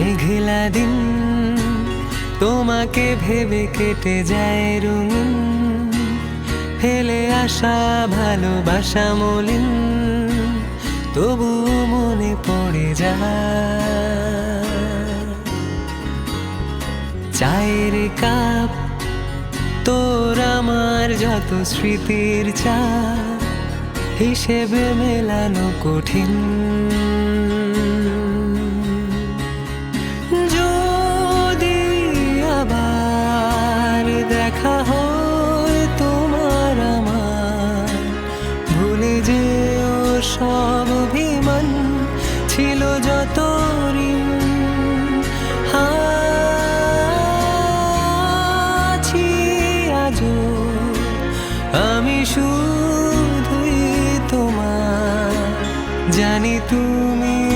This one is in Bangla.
মেঘলা দিন তোমাকে ভেবে কেটে যায় রঙিন, ফেলে আসা ভালোবাসা মলিন, তবু মনে পড়ে যায়। চায়ের কাপ তোর আমার যত স্মৃতির চা, হিসেবে মেলানো কঠিন। যদি আবার দেখা হয় তোমার আমার, ভুলে যেও সব অভিমান, ছিল যত ঋণ। আছি আজও আমি